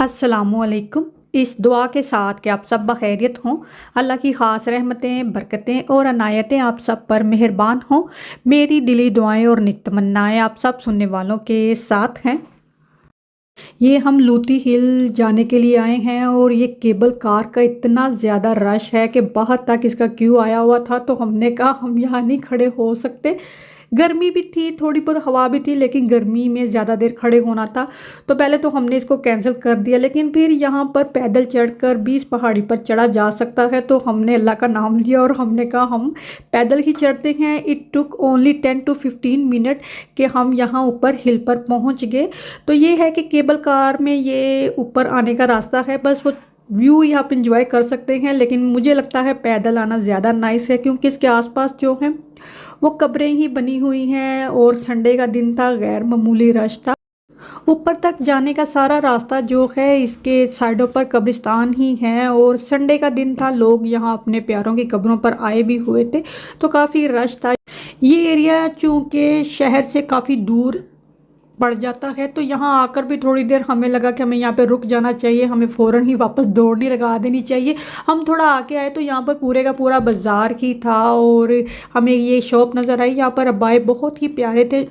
अस्सलामुअलैकुम। इस दुआ के साथ कि आप सब बखैरियत हों, अल्लाह की ख़ास रहमतें, बरकतें और अनायतें आप सब पर मेहरबान हों। मेरी दिली दुआएं और नेक तमन्नाएं आप सब सुनने वालों के साथ हैं। ये हम लूती हिल जाने के लिए आए हैं और ये केबल कार का इतना ज़्यादा रश है कि बाहर तक इसका क्यू आया हुआ था। तो हमने कहा हम यहाँ नहीं खड़े हो सकते। गर्मी भी थी, थोड़ी बहुत हवा भी थी, लेकिन गर्मी में ज़्यादा देर खड़े होना था। तो पहले तो हमने इसको कैंसिल कर दिया, लेकिन फिर यहाँ पर पैदल चढ़कर भी इस पहाड़ी पर चढ़ा जा सकता है। तो हमने अल्लाह का नाम लिया और हमने कहा हम पैदल ही चढ़ते हैं। It took only 10 to 15 minute कि हम यहाँ ऊपर हिल पर पहुँच गए। तो ये है कि केबल कार में ये ऊपर आने का रास्ता है, बस वो व्यू ही आप इंजॉय कर सकते हैं। लेकिन मुझे लगता है पैदल आना ज़्यादा नाइस है, क्योंकि इसके आसपास जो हैं वो कब्रें ही बनी हुई हैं और संडे का दिन था, गैर मामूली रश था। ऊपर तक जाने का सारा रास्ता जो है इसके साइडों पर कब्रिस्तान ही है और संडे का दिन था, लोग यहाँ अपने प्यारों की कब्रों पर आए भी हुए थे, तो काफ़ी रश था। ये एरिया चूँकि शहर से काफ़ी दूर पड़ जाता है, तो यहाँ आकर भी थोड़ी देर हमें लगा कि हमें यहाँ पे रुक जाना चाहिए, हमें फ़ौरन ही वापस दौड़ नहीं लगा देनी चाहिए। हम थोड़ा आके आए तो यहाँ पर पूरे का पूरा बाज़ार ही था और हमें ये शॉप नज़र आई। यहाँ पर अबाए बहुत ही प्यारे थे,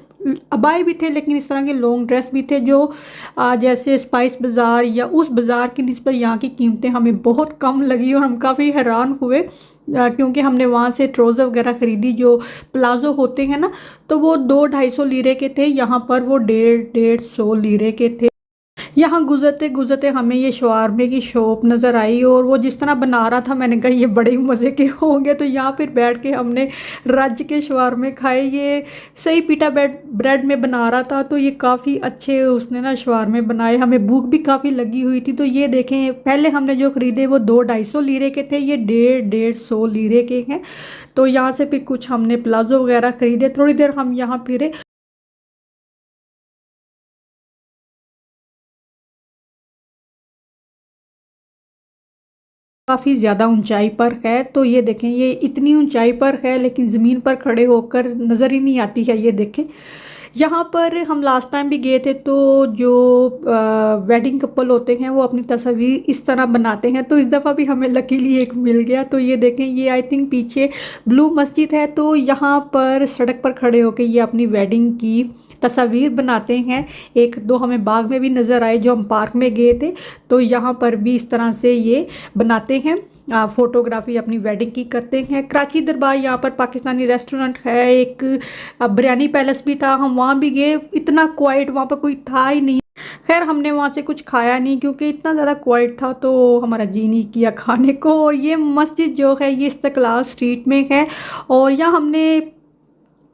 अबाए भी थे, लेकिन इस तरह के लॉन्ग ड्रेस भी थे जो जैसे स्पाइस बाज़ार या उस बाज़ार की निस्बत यहाँ की कीमतें हमें बहुत कम लगी और हम काफ़ी हैरान हुए, क्योंकि हमने वहाँ से ट्राउज़र वगैरह ख़रीदी जो प्लाज़ो होते हैं ना, तो वो 200-250 लीरे के थे, यहाँ पर वो 150-150 लीरे के थे। यहाँ गुजरते गुजरते हमें ये शवारमे की शॉप नज़र आई और वो जिस तरह बना रहा था, मैंने कहा ये बड़े ही मज़े के होंगे। तो यहाँ फिर बैठ के हमने रज के शवारमे खाए। ये सही पीटा ब्रेड में बना रहा था, तो ये काफ़ी अच्छे उसने ना शवारमे बनाए। हमें भूख भी काफ़ी लगी हुई थी। तो ये देखें, पहले हमने जो ख़रीदे वो 200-250 लीरे के थे, ये 150-150 लीरे के हैं। तो यहाँ से फिर कुछ हमने प्लाज़ो वगैरह ख़रीदे, थोड़ी देर हम यहाँ फिरे। काफ़ी ज़्यादा ऊंचाई पर है, तो ये देखें ये इतनी ऊंचाई पर है, लेकिन ज़मीन पर खड़े होकर नज़र ही नहीं आती है। ये देखें, यहाँ पर हम लास्ट टाइम भी गए थे, तो जो वेडिंग कपल होते हैं वो अपनी तस्वीर इस तरह बनाते हैं, तो इस दफ़ा भी हमें लकीली एक मिल गया। तो ये देखें, ये आई थिंक पीछे ब्लू मस्जिद है, तो यहाँ पर सड़क पर खड़े होकर ये अपनी वेडिंग की तस्वीर बनाते हैं। एक दो हमें बाग में भी नज़र आए जो हम पार्क में गए थे, तो यहाँ पर भी इस तरह से ये बनाते हैं, फ़ोटोग्राफी अपनी वेडिंग की करते हैं। कराची दरबार यहाँ पर पाकिस्तानी रेस्टोरेंट है, एक बिरयानी पैलेस भी था, हम वहाँ भी गए। इतना क्वाइट, वहाँ पर कोई था ही नहीं। खैर हमने वहाँ से कुछ खाया नहीं, क्योंकि इतना ज़्यादा क्वाइट था, तो हमारा जी नहीं किया खाने को। और ये मस्जिद जो है ये इस्तिकलाल स्ट्रीट में है, और यहाँ हमने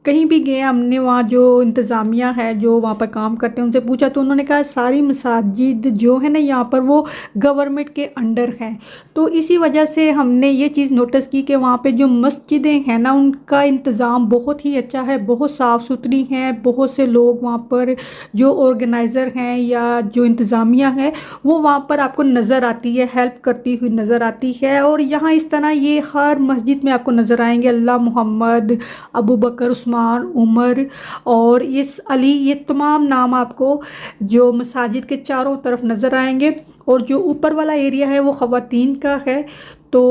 कहीं भी गए, हमने वहाँ जो इंतज़ामिया है जो वहाँ पर काम करते हैं उनसे पूछा, तो उन्होंने कहा सारी मसाजिद जो है ना यहाँ पर वो गवर्नमेंट के अंडर हैं। तो इसी वजह से हमने ये चीज़ नोटिस की कि वहाँ पे जो मस्जिदें हैं ना उनका इंतज़ाम बहुत ही अच्छा है, बहुत साफ़ सुथरी हैं। बहुत से लोग वहाँ पर जो ऑर्गेनाइज़र हैं या जो इंतज़ामिया है वो वहाँ पर आपको नज़र आती है, हेल्प करती हुई नज़र आती है। और यहाँ इस तरह ये हर मस्जिद में आपको नज़र आएंगे अल्लाह, मोहम्मद, अबू बकर, उस्मान, उमर और इस अली, ये तमाम नाम आपको जो मसाजिद के चारों तरफ नज़र आएंगे। और जो ऊपर वाला एरिया है वो ख़वातीन का है। तो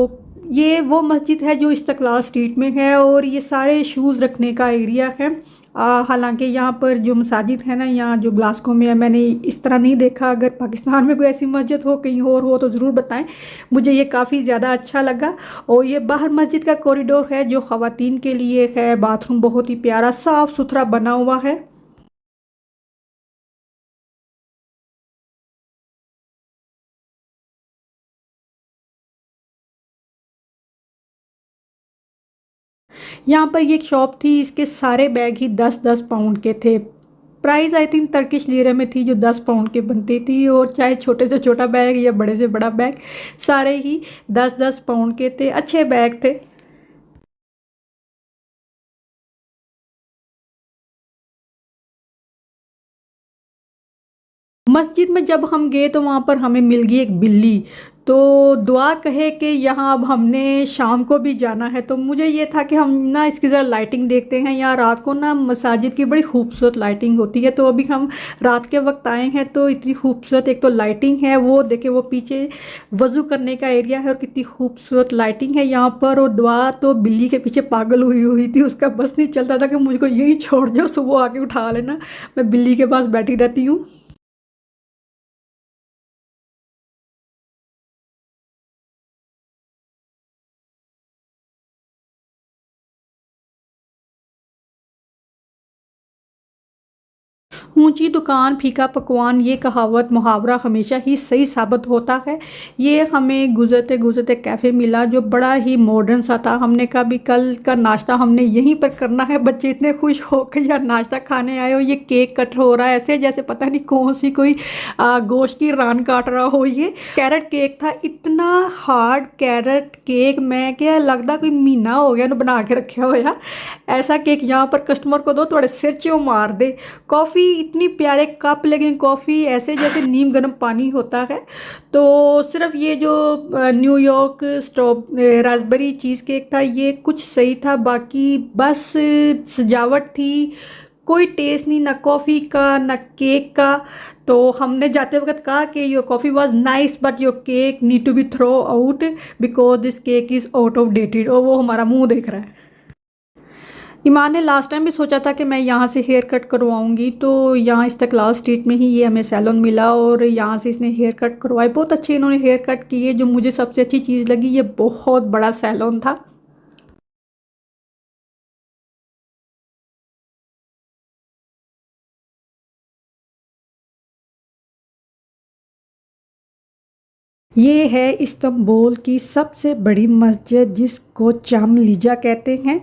ये वो मस्जिद है जो इस्तिकलाल स्ट्रीट में है, और ये सारे शूज़ रखने का एरिया है। हालांकि यहाँ पर जो मसाजिद है ना, यहाँ जो ग्लासगो में है, मैंने इस तरह नहीं देखा। अगर पाकिस्तान में कोई ऐसी मस्जिद हो, कहीं और हो, तो ज़रूर बताएं। मुझे ये काफ़ी ज़्यादा अच्छा लगा। और ये बाहर मस्जिद का कॉरिडोर है जो ख़वातीन के लिए है, बाथरूम बहुत ही प्यारा साफ़ सुथरा बना हुआ है। यहाँ पर ये एक शॉप थी, इसके सारे बैग ही 10-10 पाउंड के थे। प्राइस आई थिंक टर्किश लीरे में थी, जो 10 पाउंड की बनती थी। और चाहे छोटे से छोटा बैग या बड़े से बड़ा बैग, सारे ही 10-10 पाउंड के थे। अच्छे बैग थे। मस्जिद में जब हम गए तो वहाँ पर हमें मिल गई एक बिल्ली। तो दुआ कहे कि यहाँ अब हमने शाम को भी जाना है, तो मुझे ये था कि हम ना इसकी ज़रा लाइटिंग देखते हैं। यहाँ रात को ना मसाजिद की बड़ी खूबसूरत लाइटिंग होती है। तो अभी हम रात के वक्त आए हैं तो इतनी खूबसूरत एक तो लाइटिंग है, वो देखे वो पीछे वज़ू करने का एरिया है और कितनी खूबसूरत लाइटिंग है यहाँ पर। और दुआ तो बिल्ली के पीछे पागल हुई हुई थी, उसका बस नहीं चलता था कि मुझको यहीं छोड़ जाओ, सुबह आके उठा लेना। मैं बिल्ली के पास बैठी रहती हूँ। ऊंची दुकान फीका पकवान, ये कहावत मुहावरा हमेशा ही सही साबित होता है। ये हमें गुजरते गुजरते कैफ़े मिला जो बड़ा ही मॉडर्न सा था। हमने कहा भी कल का नाश्ता हमने यहीं पर करना है। बच्चे इतने खुश हो के यार नाश्ता खाने आए हो। ये केक कट हो रहा है ऐसे जैसे पता नहीं कौन सी कोई गोश्त की रान काट रहा हो। ये कैरेट केक था, इतना हार्ड कैरेट केक, मैं क्या लगता कोई महीना हो गया बना के रखे होया। ऐसा केक यहाँ पर कस्टमर को दो थोड़े सिर चो मार दे। कॉफ़ी इतनी प्यारे कप, लेकिन कॉफ़ी ऐसे जैसे नीम गर्म पानी होता है। तो सिर्फ ये जो न्यूयॉर्क रास्पबेरी चीज़ केक था ये कुछ सही था, बाकी बस सजावट थी, कोई टेस्ट नहीं ना कॉफ़ी का ना केक का। तो हमने जाते वक्त कहा कि your coffee was nice but your cake need to be throw out because this cake is out of dated. और वो हमारा मुंह देख रहा है। ईमान ने लास्ट टाइम भी सोचा था कि मैं यहाँ से हेयर कट करवाऊँगी, तो यहाँ इस्तिकलाल स्ट्रीट में ही ये हमें सैलून मिला और यहाँ से इसने हेयर कट करवाए। बहुत अच्छे इन्होंने हेयर कट किए। जो मुझे सबसे अच्छी चीज़ लगी, ये बहुत बड़ा सैलून था। ये है इस्तांबुल की सबसे बड़ी मस्जिद जिसको चामलीजा कहते हैं।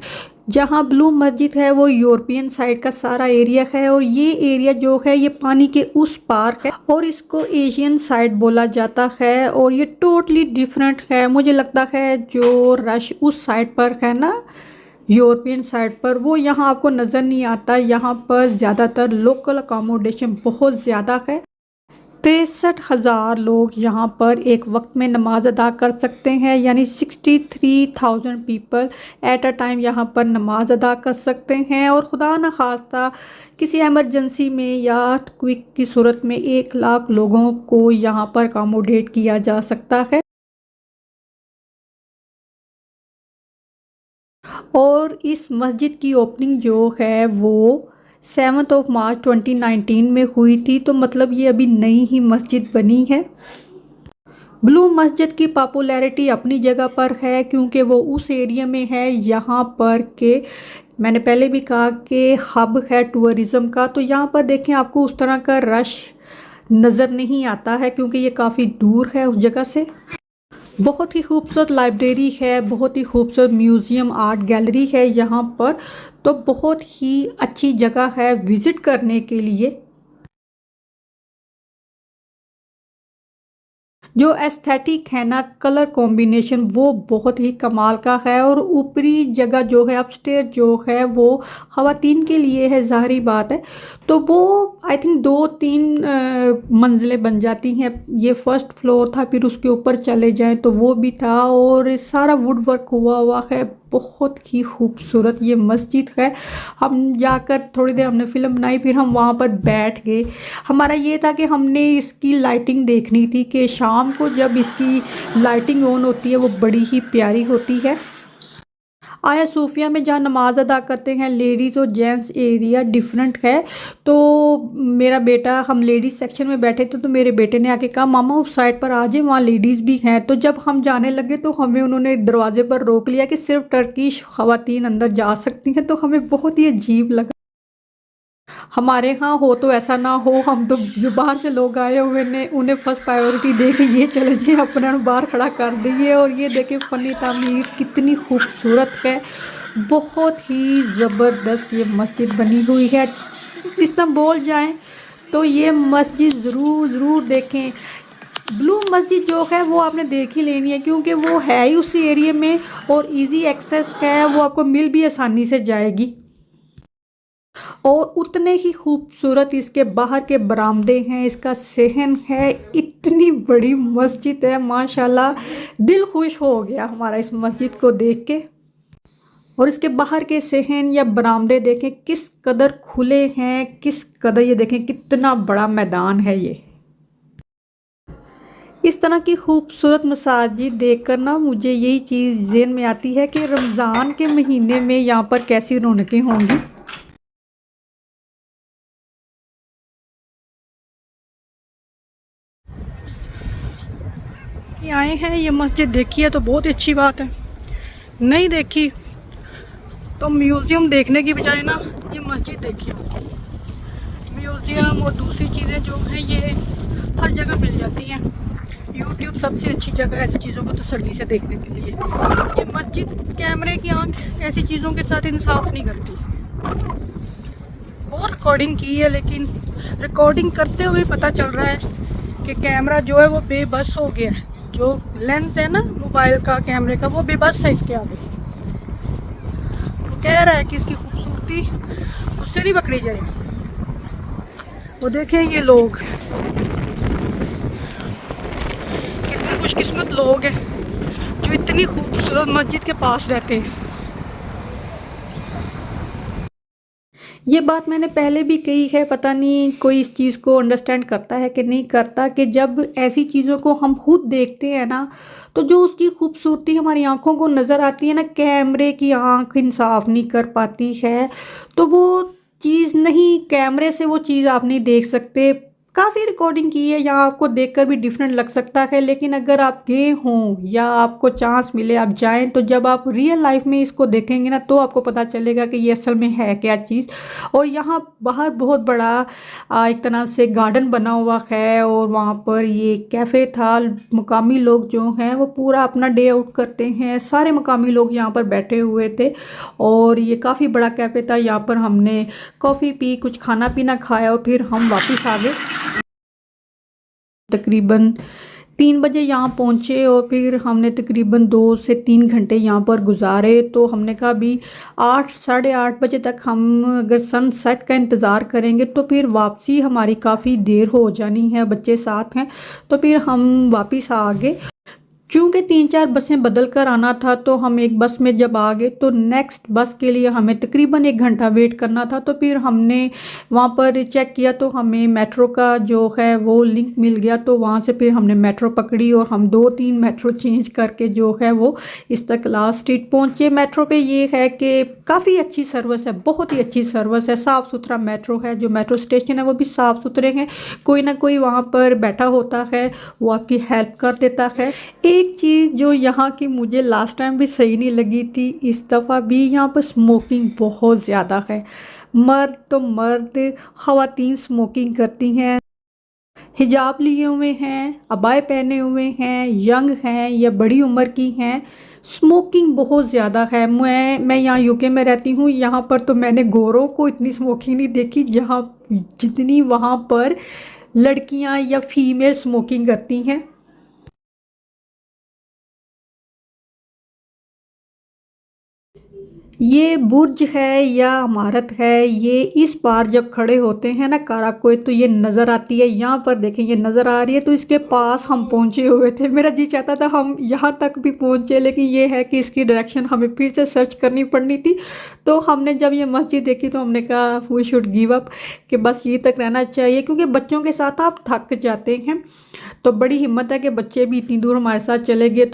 जहाँ ब्लू मस्जिद है वो यूरोपियन साइड का सारा एरिया है और ये एरिया जो है ये पानी के उस पार है और इसको एशियन साइड बोला जाता है। और ये टोटली डिफरेंट है। मुझे लगता है जो रश उस साइड पर है ना यूरोपियन साइड पर, वो यहाँ आपको नज़र नहीं आता। यहाँ पर ज़्यादातर लोकल अकोमोडेशन बहुत ज़्यादा है। 63,000 लोग यहाँ पर एक वक्त में नमाज अदा कर सकते हैं, यानी 63,000 पीपल एट अ टाइम यहाँ पर नमाज अदा कर सकते हैं। और खुदा न खास्ता किसी एमरजेंसी में या क्विक की सूरत में 1 लाख लोगों को यहाँ पर अकोमोडेट किया जा सकता है। और इस मस्जिद की ओपनिंग जो है वो 7 मार्च 2019 में हुई थी। तो मतलब ये अभी नई ही मस्जिद बनी है। ब्लू मस्जिद की पॉपुलैरिटी अपनी जगह पर है क्योंकि वो उस एरिया में है यहाँ पर के मैंने पहले भी कहा कि हब है टूरिज़्म का। तो यहाँ पर देखें आपको उस तरह का रश नज़र नहीं आता है क्योंकि ये काफ़ी दूर है उस जगह से। बहुत ही खूबसूरत लाइब्रेरी है, बहुत ही खूबसूरत म्यूज़ियम आर्ट गैलरी है यहाँ पर। तो बहुत ही अच्छी जगह है विज़िट करने के लिए। जो एस्थेटिक है ना कलर कॉम्बिनेशन वो बहुत ही कमाल का है। और ऊपरी जगह जो है अपस्टेयर जो है वो ख़वातीन के लिए है, ज़ाहिरी बात है। तो वो आई थिंक 2-3 मंजिलें बन जाती हैं। ये फर्स्ट फ्लोर था, फिर उसके ऊपर चले जाएं तो वो भी था। और सारा वुड वर्क हुआ हुआ है, बहुत ही खूबसूरत ये मस्जिद है। हम जाकर थोड़ी देर हमने फ़िल्म बनाई, फिर हम वहाँ पर बैठ गए। हमारा ये था कि हमने इसकी लाइटिंग देखनी थी कि शाम को जब इसकी लाइटिंग ऑन होती है वो बड़ी ही प्यारी होती है। आया सूफिया में जहाँ नमाज अदा करते हैं लेडीज़ और जेंट्स एरिया डिफरेंट है। तो मेरा बेटा, हम लेडीज़ सेक्शन में बैठे थे तो मेरे बेटे ने आके कहा मामा उस साइड पर आ जाए, वहाँ लेडीज़ भी हैं। तो जब हम जाने लगे तो हमें उन्होंने दरवाजे पर रोक लिया कि सिर्फ टर्किश ख़वातीन अंदर जा सकती हैं। तो हमें बहुत ही अजीब लगा। हमारे यहाँ हो तो ऐसा ना हो। हम तो जो बाहर से लोग आए हुए ने उन्हें फर्स्ट प्रायोरिटी दे के ये चले जाए, अपना बाहर खड़ा कर दिए। और ये देखें फ़नी तामीर कितनी खूबसूरत है, बहुत ही ज़बरदस्त ये मस्जिद बनी हुई है। इस्तांबुल जाएं तो ये मस्जिद ज़रूर देखें। ब्लू मस्जिद जो है वो आपने देख ही लेनी है क्योंकि वो है ही उसी एरिया में और इजी एक्सेस है, वो आपको मिल भी आसानी से जाएगी। और उतने ही खूबसूरत इसके बाहर के बरामदे हैं, इसका सहन है। इतनी बड़ी मस्जिद है माशाल्लाह, दिल खुश हो गया हमारा इस मस्जिद को देख के। और इसके बाहर के सहन या बरामदे देखें किस कदर खुले हैं, किस कदर, ये देखें कितना बड़ा मैदान है ये। इस तरह की खूबसूरत मसाजिद देखकर ना मुझे यही चीज़ ज़हन में आती है कि रमज़ान के महीने में यहाँ पर कैसी रौनकें होंगी। ये आए हैं, ये मस्जिद देखी है तो बहुत अच्छी बात है, नहीं देखी तो म्यूज़ियम देखने की बजाय ना ये मस्जिद देखी होगी। म्यूज़ियम और दूसरी चीज़ें जो हैं ये हर जगह मिल जाती हैं। यूट्यूब सबसे अच्छी जगह है ऐसी चीज़ों को तसल्ली से देखने के लिए। ये मस्जिद, कैमरे की आंख ऐसी चीज़ों के साथ इंसाफ नहीं करती। बहुत रिकॉर्डिंग की है, लेकिन रिकॉर्डिंग करते हुए पता चल रहा है कि कैमरा जो है वो बेबस हो गया है। जो लेंस है ना मोबाइल का, कैमरे का, वो बेबस है इसके आगे। वो कह रहा है कि इसकी खूबसूरती उससे नहीं पकड़ी जाएगी। वो देखें ये लोग कितने खुशकिस्मत लोग हैं जो इतनी खूबसूरत मस्जिद के पास रहते हैं। ये बात मैंने पहले भी कही है, पता नहीं कोई इस चीज़ को अंडरस्टैंड करता है कि नहीं करता, कि जब ऐसी चीज़ों को हम खुद देखते हैं ना तो जो उसकी खूबसूरती हमारी आंखों को नज़र आती है ना, कैमरे की आंख इंसाफ नहीं कर पाती है। तो वो चीज़ नहीं, कैमरे से वो चीज़ आप नहीं देख सकते। काफ़ी रिकॉर्डिंग की है, यहाँ आपको देखकर भी डिफरेंट लग सकता है, लेकिन अगर आप गए हों या आपको चांस मिले आप जाएं तो जब आप रियल लाइफ में इसको देखेंगे ना तो आपको पता चलेगा कि ये असल में है क्या चीज़। और यहाँ बाहर बहुत बड़ा एक तरह से गार्डन बना हुआ है और वहाँ पर ये कैफ़े था। मुकामी लोग जो हैं वो पूरा अपना डे आउट करते हैं, सारे मुकामी लोग यहाँ पर बैठे हुए थे और ये काफ़ी बड़ा कैफ़े था। यहाँ पर हमने कॉफ़ी पी, कुछ खाना पीना खाया और फिर हम वापस आ गए। तकरीबन 3 बजे यहाँ पहुँचे और फिर हमने तकरीबन 2 से 3 घंटे यहाँ पर गुजारे। तो हमने कहा अभी 8 साढ़े 8 बजे तक हम अगर सनसेट का इंतज़ार करेंगे तो फिर वापसी हमारी काफ़ी देर हो जानी है, बच्चे साथ हैं। तो फिर हम वापस आ गए। चूँकि 3-4 बसें बदल कर आना था तो हम एक बस में जब आ गए तो नेक्स्ट बस के लिए हमें तकरीबन 1 घंटा वेट करना था। तो फिर हमने वहाँ पर चेक किया तो हमें मेट्रो का जो है वो लिंक मिल गया। तो वहाँ से फिर हमने मेट्रो पकड़ी और हम 2-3 मेट्रो चेंज करके जो है वो इस्तिक़लाल स्ट्रीट पहुँचे। मेट्रो पे ये है कि काफ़ी अच्छी सर्विस है, बहुत ही अच्छी सर्विस है, साफ़ सुथरा मेट्रो है। जो मेट्रो स्टेशन है वो भी साफ़ सुथरे हैं, कोई ना कोई वहाँ पर बैठा होता है, वो आपकी हेल्प कर देता है। एक चीज़ जो यहाँ की मुझे लास्ट टाइम भी सही नहीं लगी थी, इस दफ़ा भी यहाँ पर स्मोकिंग बहुत ज़्यादा है। मर्द तो मर्द, ख़वातीन स्मोकिंग करती हैं, हिजाब लिए हुए हैं, अबाए पहने हुए हैं, यंग हैं या बड़ी उम्र की हैं। स्मोकिंग बहुत ज़्यादा है। मैं यहाँ यूके में रहती हूँ, यहाँ पर तो मैंने गोरों को इतनी स्मोकिंग नहीं देखी जहाँ जितनी वहाँ पर लड़कियाँ या फीमेल स्मोकिंग करती हैं। ये बुर्ज है या इमारत है, ये इस पार जब खड़े होते हैं ना काराकोय तो ये नज़र आती है। यहाँ पर देखें ये नज़र आ रही है, तो इसके पास हम पहुँचे हुए थे। मेरा जी चाहता था हम यहाँ तक भी पहुँचे, लेकिन ये है कि इसकी डायरेक्शन हमें फिर से सर्च करनी पड़नी थी। तो हमने जब ये मस्जिद देखी तो हमने कहा वी शुड गिव अप, कि बस ये तक रहना चाहिए, क्योंकि बच्चों के साथ आप थक जाते हैं। तो बड़ी हिम्मत है कि बच्चे भी इतनी दूर हमारे साथ चले गए।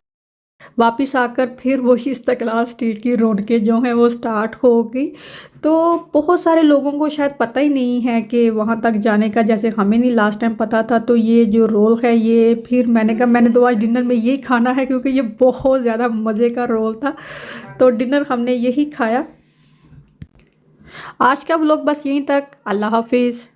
वापस आकर फिर वही इस्तिक़लाल स्ट्रीट की रौनकें जो हैं वो स्टार्ट हो गई। तो बहुत सारे लोगों को शायद पता ही नहीं है कि वहाँ तक जाने का, जैसे हमें नहीं लास्ट टाइम पता था। तो ये जो रोल है ये फिर मैंने कहा मैंने तो आज डिनर में यही खाना है, क्योंकि ये बहुत ज़्यादा मज़े का रोल था। तो डिनर हमने यही खाया। आज का व्लॉग बस यहीं तक। अल्लाह हाफिज़।